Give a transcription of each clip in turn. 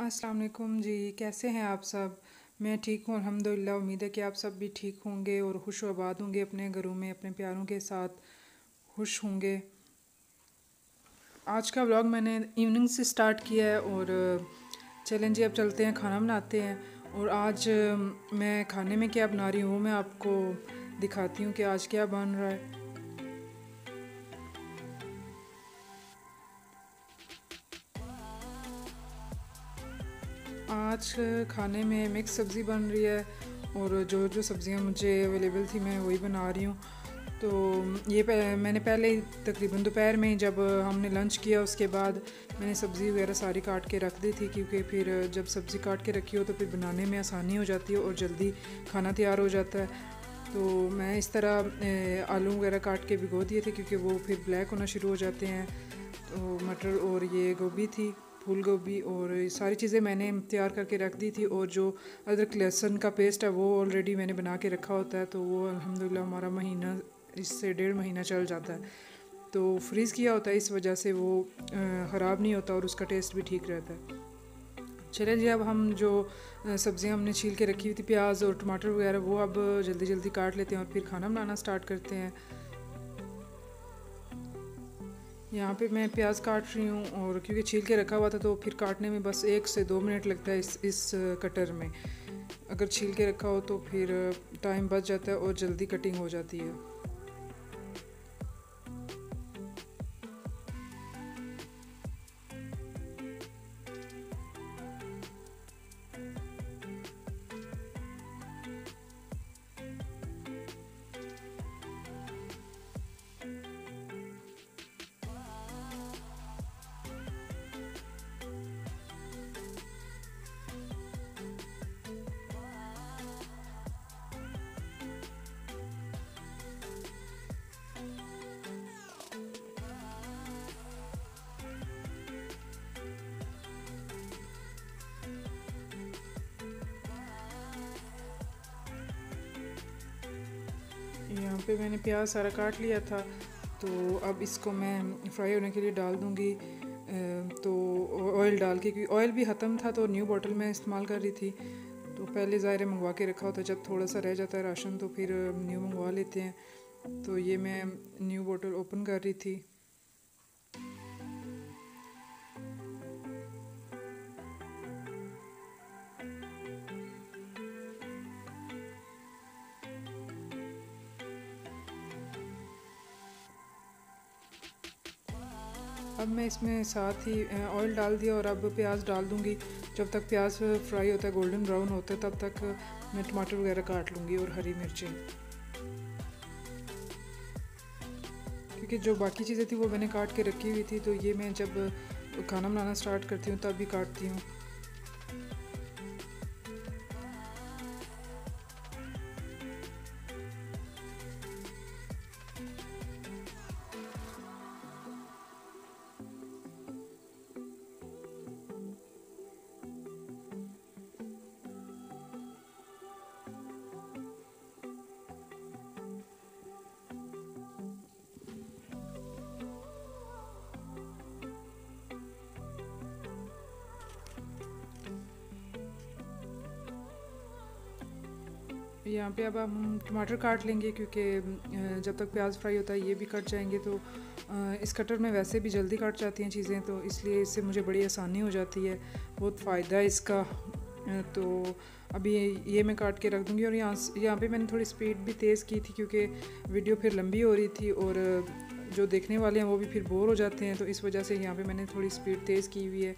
अस्सलाम वालेकुम जी, कैसे हैं आप सब। मैं ठीक हूँ अल्हम्दुलिल्लाह। उम्मीद है कि आप सब भी ठीक होंगे और खुश आबाद होंगे, अपने घरों में अपने प्यारों के साथ खुश होंगे। आज का व्लॉग मैंने इवनिंग से स्टार्ट किया है और चलें जी अब चलते हैं खाना बनाते हैं। और आज मैं खाने में क्या बना रही हूँ वो मैं आपको दिखाती हूँ कि आज क्या बन रहा है। आज खाने में मिक्स सब्ज़ी बन रही है और जो जो सब्ज़ियाँ मुझे अवेलेबल थी मैं वही बना रही हूँ। तो ये मैंने पहले ही तकरीबन दोपहर में जब हमने लंच किया उसके बाद मैंने सब्ज़ी वगैरह सारी काट के रख दी थी, क्योंकि फिर जब सब्ज़ी काट के रखी हो तो फिर बनाने में आसानी हो जाती है और जल्दी खाना तैयार हो जाता है। तो मैं इस तरह आलू वगैरह काट के भिगो दिए थे क्योंकि वो फिर ब्लैक होना शुरू हो जाते हैं। तो मटर और ये गोभी थी, फूल गोभी, और ये सारी चीज़ें मैंने तैयार करके रख दी थी। और जो अदरक लहसुन का पेस्ट है वो ऑलरेडी मैंने बना के रखा होता है, तो वो अल्हम्दुलिल्लाह हमारा महीना, इससे 1.5 महीना चल जाता है। तो फ्रीज़ किया होता है, इस वजह से वो ख़राब नहीं होता और उसका टेस्ट भी ठीक रहता है। चलिए जी अब हम जो सब्ज़ियाँ हमने छील के रखी हुई थी, प्याज और टमाटर वगैरह, वो अब जल्दी जल्दी काट लेते हैं और फिर खाना बनाना स्टार्ट करते हैं। यहाँ पे मैं प्याज काट रही हूँ और क्योंकि छील के रखा हुआ था तो फिर काटने में बस 1 से 2 मिनट लगता है इस कटर में। अगर छील के रखा हो तो फिर टाइम बच जाता है और जल्दी कटिंग हो जाती है। यहाँ पे मैंने प्याज सारा काट लिया था, तो अब इसको मैं फ्राई होने के लिए डाल दूँगी। तो ऑयल डाल के, क्योंकि ऑयल भी ख़त्म था तो न्यू बॉटल में इस्तेमाल कर रही थी। तो पहले ज़ाहिर मंगवा के रखा होता, जब थोड़ा सा रह जाता है राशन तो फिर न्यू मंगवा लेते हैं। तो ये मैं न्यू बॉटल ओपन कर रही थी। अब मैं इसमें साथ ही ऑयल डाल दिया और अब प्याज डाल दूँगी। जब तक प्याज फ्राई होता है, गोल्डन ब्राउन होता है, तब तक मैं टमाटर वगैरह काट लूँगी और हरी मिर्चें, क्योंकि जो बाकी चीज़ें थी वो मैंने काट के रखी हुई थी। तो ये मैं जब खाना बनाना स्टार्ट करती हूँ तब भी काटती हूँ। यहाँ पे अब हम टमाटर काट लेंगे, क्योंकि जब तक प्याज फ्राई होता है ये भी कट जाएंगे। तो इस कटर में वैसे भी जल्दी कट जाती हैं चीज़ें, तो इसलिए इससे मुझे बड़ी आसानी हो जाती है, बहुत फ़ायदा है इसका। तो अभी ये मैं काट के रख दूँगी। और यहाँ पे मैंने थोड़ी स्पीड भी तेज़ की थी, क्योंकि वीडियो फिर लंबी हो रही थी और जो देखने वाले हैं वो भी फिर बोर हो जाते हैं, तो इस वजह से यहाँ पे मैंने थोड़ी स्पीड तेज़ की हुई है।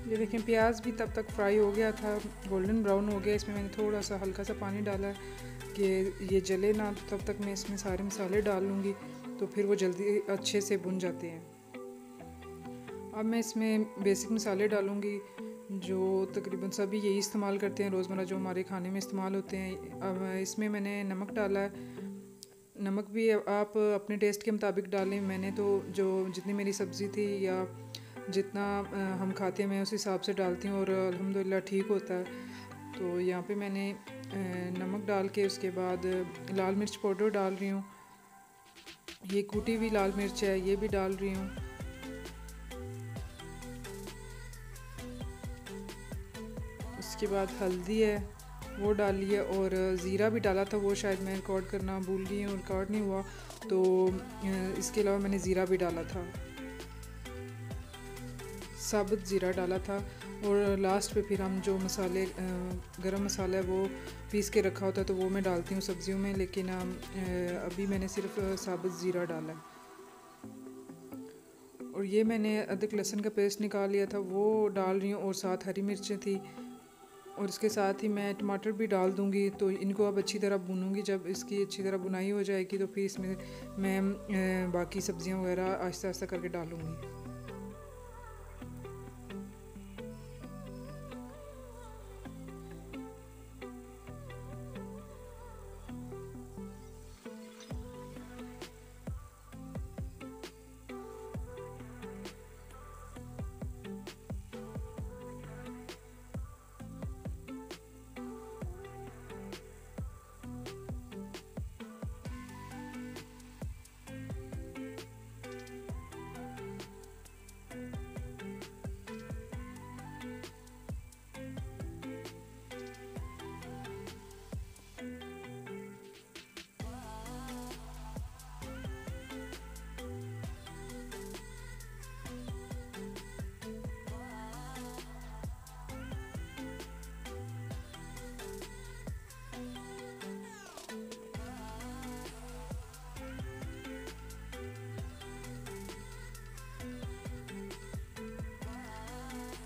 ये देखें प्याज भी तब तक फ्राई हो गया था, गोल्डन ब्राउन हो गया। इसमें मैंने थोड़ा सा हल्का सा पानी डाला है कि ये जले ना, तो तब तक मैं इसमें सारे मसाले डाल लूँगी, तो फिर वो जल्दी अच्छे से भुन जाते हैं। अब मैं इसमें बेसिक मसाले डालूँगी, जो तकरीबन सभी यही इस्तेमाल करते हैं रोज़मर्रा, जो हमारे खाने में इस्तेमाल होते हैं। अब इसमें मैंने नमक डाला है। नमक भी आप अपने टेस्ट के मुताबिक डालें। मैंने तो जो जितनी मेरी सब्ज़ी थी या जितना हम खाते हैं मैं उस हिसाब से डालती हूँ और अल्हम्दुलिल्लाह ठीक होता है। तो यहाँ पे मैंने नमक डाल के उसके बाद लाल मिर्च पाउडर डाल रही हूँ। ये कूटी हुई लाल मिर्च है, ये भी डाल रही हूँ। उसके बाद हल्दी है, वो डाली है, और ज़ीरा भी डाला था, वो शायद मैं रिकॉर्ड करना भूल गई हूँ, रिकॉर्ड नहीं हुआ। तो इसके अलावा मैंने ज़ीरा भी डाला था, साबुत ज़ीरा डाला था। और लास्ट पे फिर हम जो मसाले गरम मसाला है वो पीस के रखा होता है तो वो मैं डालती हूँ सब्ज़ियों में, लेकिन अभी मैंने सिर्फ साबुत ज़ीरा डाला है। और ये मैंने अदरक लहसुन का पेस्ट निकाल लिया था, वो डाल रही हूँ, और साथ हरी मिर्चें थी, और इसके साथ ही मैं टमाटर भी डाल दूँगी। तो इनको अब अच्छी तरह भूनूँगी। जब इसकी अच्छी तरह बुनाई हो जाएगी तो फिर इसमें मैं बाकी सब्ज़ियाँ वगैरह आहिस्ता आहिस्ता करके डालूँगी।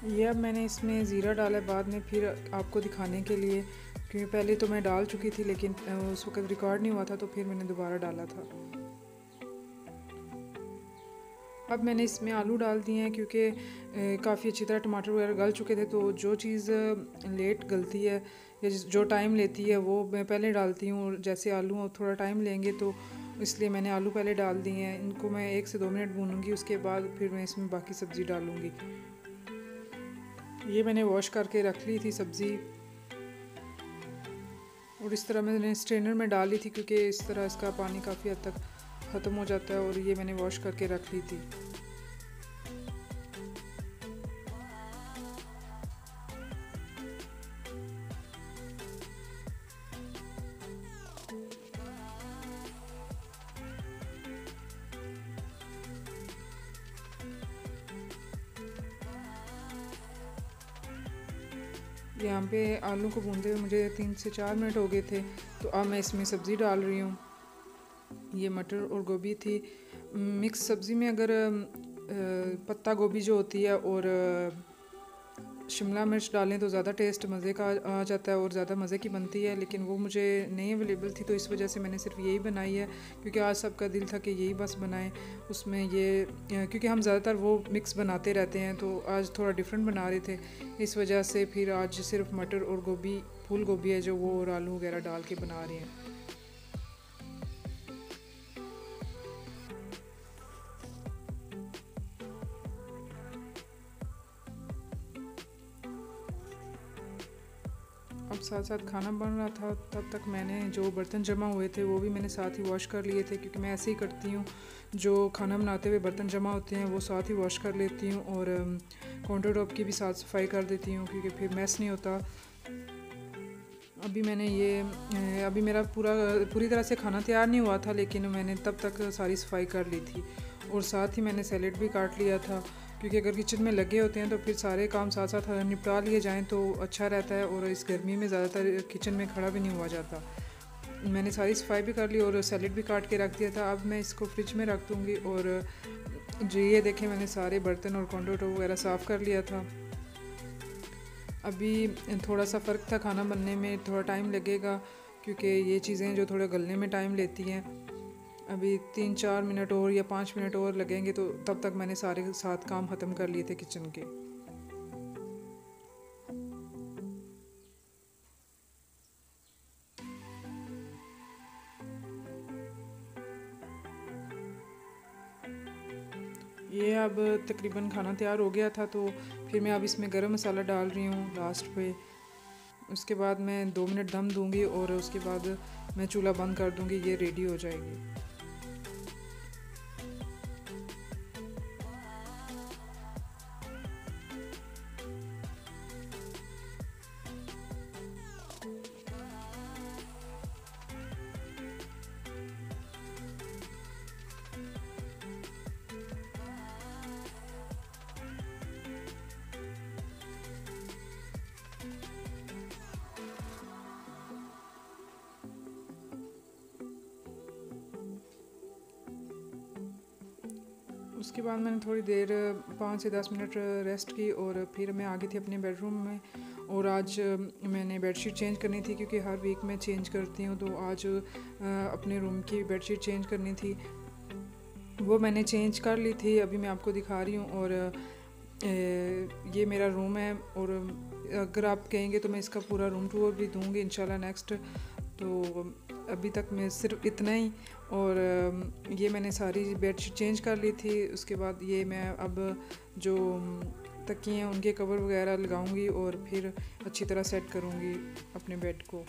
ये अब मैंने इसमें ज़ीरा डाला बाद में, फिर आपको दिखाने के लिए, क्योंकि पहले तो मैं डाल चुकी थी लेकिन उस वक्त रिकॉर्ड नहीं हुआ था, तो फिर मैंने दोबारा डाला था। अब मैंने इसमें आलू डाल दिए हैं, क्योंकि काफ़ी अच्छी तरह टमाटर वगैरह गल चुके थे। तो जो चीज़ लेट गलती है या जो टाइम लेती है वो मैं पहले डालती हूँ, और जैसे आलू थोड़ा टाइम लेंगे तो इसलिए मैंने आलू पहले डाल दिए हैं। इनको मैं 1 से 2 मिनट भूनूंगी, उसके बाद फिर मैं इसमें बाकी सब्ज़ी डालूँगी। ये मैंने वॉश करके रख ली थी सब्ज़ी, और इस तरह मैंने स्ट्रेनर में डाल ली थी, क्योंकि इस तरह इसका पानी काफ़ी हद तक ख़त्म हो जाता है। और ये मैंने वॉश करके रख ली थी। यहाँ पे आलू को भूनते हुए मुझे 3 से 4 मिनट हो गए थे। तो अब मैं इसमें सब्ज़ी डाल रही हूँ। ये मटर और गोभी थी। मिक्स सब्ज़ी में अगर पत्ता गोभी जो होती है और शिमला मिर्च डालें तो ज़्यादा टेस्ट मज़े का आ जाता है और ज़्यादा मज़े की बनती है, लेकिन वो मुझे नहीं अवेलेबल थी, तो इस वजह से मैंने सिर्फ यही बनाई है। क्योंकि आज सबका दिल था कि यही बस बनाएं। उसमें ये क्योंकि हम ज़्यादातर वो मिक्स बनाते रहते हैं, तो आज थोड़ा डिफरेंट बना रहे थे, इस वजह से फिर आज सिर्फ मटर और गोभी, फूल गोभी है जो वो, और आलू वगैरह डाल के बना रहे हैं। अब साथ साथ खाना बन रहा था, तब तक मैंने जो बर्तन जमा हुए थे वो भी मैंने साथ ही वॉश कर लिए थे, क्योंकि मैं ऐसे ही करती हूँ। जो खाना बनाते हुए बर्तन जमा होते हैं वो साथ ही वॉश कर लेती हूँ, और काउंटर टॉप की भी साफ़ सफाई कर देती हूँ, क्योंकि फिर मैस नहीं होता। अभी मेरा पूरी तरह से खाना तैयार नहीं हुआ था, लेकिन मैंने तब तक सारी सफाई कर ली थी, और साथ ही मैंने सैलेड भी काट लिया था। क्योंकि अगर किचन में लगे होते हैं तो फिर सारे काम साथ साथ निपटा लिए जाएं तो अच्छा रहता है, और इस गर्मी में ज़्यादातर किचन में खड़ा भी नहीं हुआ जाता। मैंने सारी सफाई भी कर ली और सैलेड भी काट के रख दिया था। अब मैं इसको फ्रिज में रख दूँगी। और जो ये देखें, मैंने सारे बर्तन और काउंटर टॉप वगैरह साफ़ कर लिया था। अभी थोड़ा सा फ़र्क था, खाना बनने में थोड़ा टाइम लगेगा, क्योंकि ये चीज़ें जो थोड़ा गलने में टाइम लेती हैं। अभी 3-4 मिनट और या 5 मिनट और लगेंगे, तो तब तक मैंने सारे 7 काम ख़त्म कर लिए थे किचन के। ये अब तकरीबन खाना तैयार हो गया था, तो फिर मैं अब इसमें गरम मसाला डाल रही हूँ लास्ट पे। उसके बाद मैं 2 मिनट दम दूँगी और उसके बाद मैं चूल्हा बंद कर दूँगी, ये रेडी हो जाएगी। उसके बाद मैंने थोड़ी देर 5 से 10 मिनट रेस्ट की और फिर मैं आ गई थी अपने बेडरूम में। और आज मैंने बेडशीट चेंज करनी थी, क्योंकि हर वीक मैं चेंज करती हूँ, तो आज अपने रूम की बेडशीट चेंज करनी थी। वो मैंने चेंज कर ली थी, अभी मैं आपको दिखा रही हूँ। और ये मेरा रूम है, और अगर आप कहेंगे तो मैं इसका पूरा रूम टूर भी दूँगी इंशाल्लाह नेक्स्ट। तो अभी तक मैं सिर्फ इतना ही। और ये मैंने सारी बेडशीट चेंज कर ली थी। उसके बाद ये मैं अब जो तकिए हैं उनके कवर वगैरह लगाऊंगी और फिर अच्छी तरह सेट करूंगी अपने बेड को।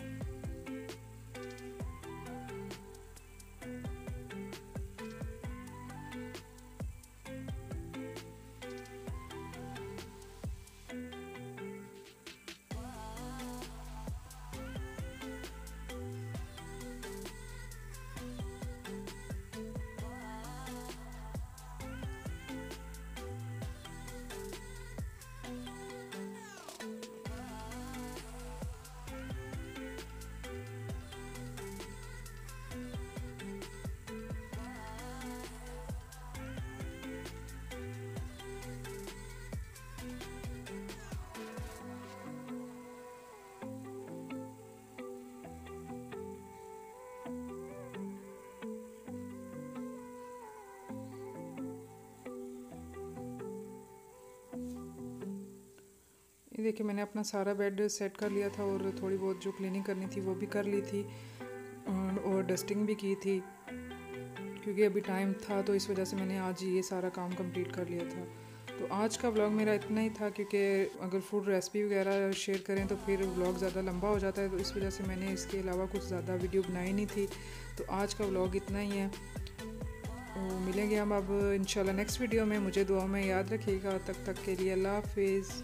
ये देखिए, मैंने अपना सारा बेड सेट कर लिया था और थोड़ी बहुत जो क्लीनिंग करनी थी वो भी कर ली थी, और डस्टिंग भी की थी, क्योंकि अभी टाइम था तो इस वजह से मैंने आज ये सारा काम कंप्लीट कर लिया था। तो आज का व्लॉग मेरा इतना ही था, क्योंकि अगर फूड रेसिपी वगैरह शेयर करें तो फिर व्लॉग ज़्यादा लंबा हो जाता है, तो इस वजह से मैंने इसके अलावा कुछ ज़्यादा वीडियो बनाई नहीं थी। तो आज का व्लॉग इतना ही है। तो मिलेंगे हम अब इंशाल्लाह नेक्स्ट वीडियो में। मुझे दुआ में याद रखिएगा। तब तक के लिए अल्लाह हाफिज़।